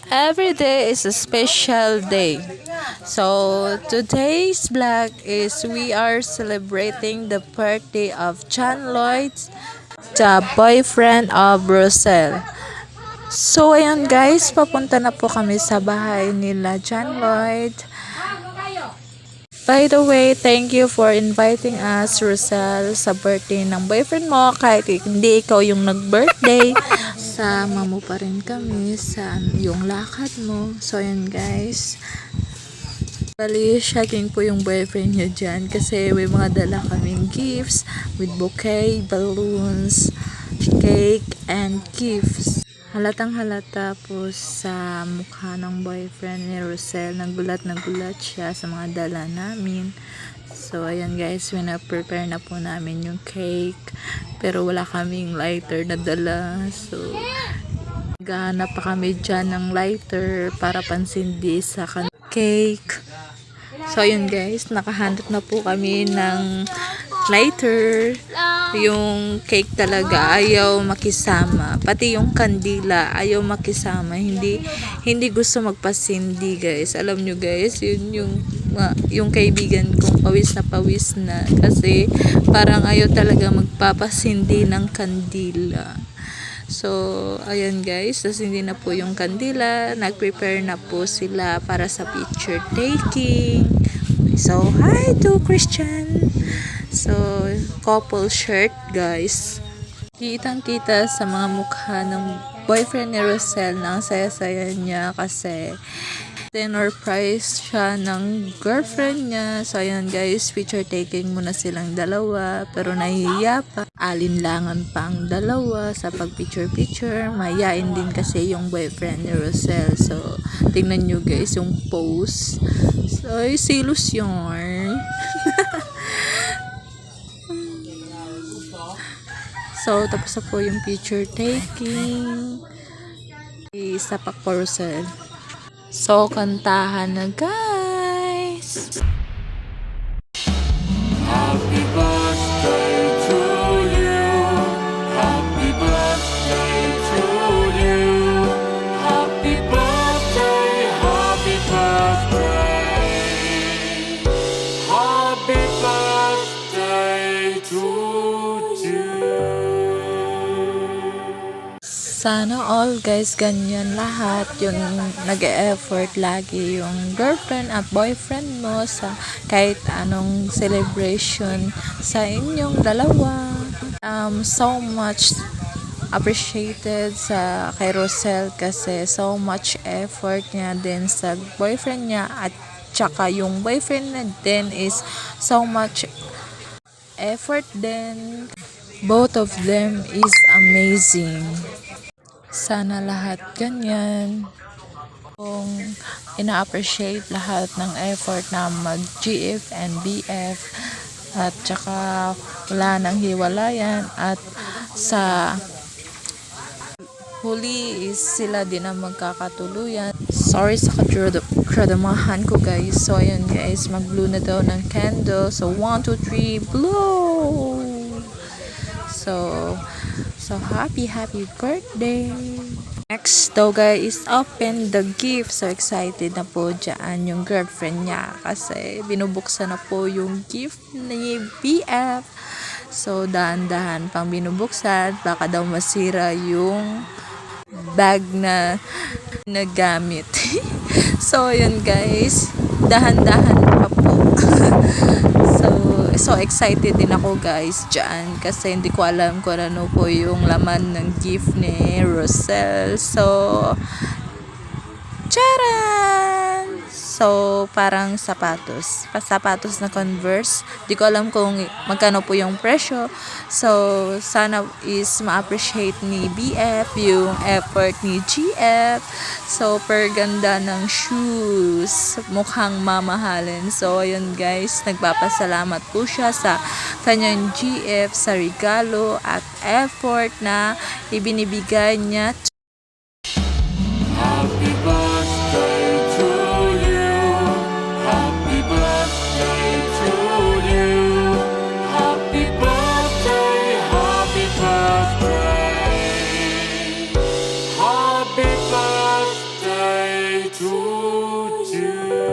Every day is a special day. So today's vlog is we are celebrating the birthday of John Lloyd, the boyfriend of Roselle. So ayun guys, papunta na po kami sa bahay nila John Lloyd. By the way, thank you for inviting us, Roselle, sa birthday ng boyfriend mo. Kahit hindi ikaw yung nag-birthday, sama mo pa rin kami sa yung lakad mo. So, yun guys. Bali, shocking po yung boyfriend nyo dyan kasi may mga dala kaming gifts with bouquet, balloons, cake, and gifts. Halatang halata po sa mukha ng boyfriend ni Roselle. Nagulat siya sa mga dala namin. So, ayan guys, prepare na po namin yung cake. Pero wala kaming lighter na dala. So, naghahanap pa kami dyan ng lighter para pansindi sa cake. So, ayun guys, nakahanap na po kami ng lighter. Yung cake talaga ayaw makisama, pati yung kandila ayaw makisama, hindi gusto magpasindi guys. Alam nyo guys, yun yung kaibigan kong pawis na kasi parang ayaw talaga magpapasindi ng kandila. So ayan guys, tas hindi na po yung kandila, nag-prepare na po sila para sa picture taking. So hi to Christian. So, couple shirt, guys. Kitang-kita sa mga mukha ng boyfriend ni Roselle na ang saya-saya niya kasi dinner prize siya ng girlfriend niya. So, ayan guys, picture taking muna silang dalawa pero nahihiya pa. Alinlangan pa ang dalawa sa pag-picture-picture. Mayayain din kasi yung boyfriend ni Roselle. So, tingnan nyo guys yung pose. So, silos yarn. So, tapos na po yung picture taking. Isapak po Roselle. So, kantahan na guys. Happy birthday to you. Happy birthday to you. Happy birthday, happy birthday. Happy birthday to you. Sana all guys ganyan lahat yung nag-e-effort lagi yung girlfriend at boyfriend mo sa kahit anong celebration sa inyong dalawa. So much appreciated sa kay Roselle kasi so much effort niya din sa boyfriend niya at tsaka yung boyfriend na din is so much effort din. Both of them is amazing. Sana lahat ganyan. Kung ina-appreciate lahat ng effort na mag-GF and BF at tsaka wala nang hiwalayan at sa huli is sila din ang magkakatuluyan. Sorry sa kadamahan ko guys. So ayun guys, mag-blow na daw ng candle. So 1, 2, 3, blow! So happy birthday. Next daw guys is open the gift. So excited na po dyan yung girlfriend niya kasi binubuksan na po yung gift ni BF. So dahan-dahan pang binubuksan, baka daw masira yung bag na nagamit. So yun guys, dahan-dahan pa po. So excited din ako guys dyan kasi hindi ko alam kung ano po yung laman ng gift ni Roselle. So charan! So parang sapatos na Converse. Di ko alam kung magkano po yung presyo. So sana is ma-appreciate ni BF yung effort ni GF. So per ganda ng shoes, mukhang mamahalin. So ayun guys, nagpapasalamat po siya sa kanyang GF sa regalo at effort na ibinibigay niya. Happy birthday to you. Happy birthday to you. Happy birthday, happy birthday. Happy birthday you.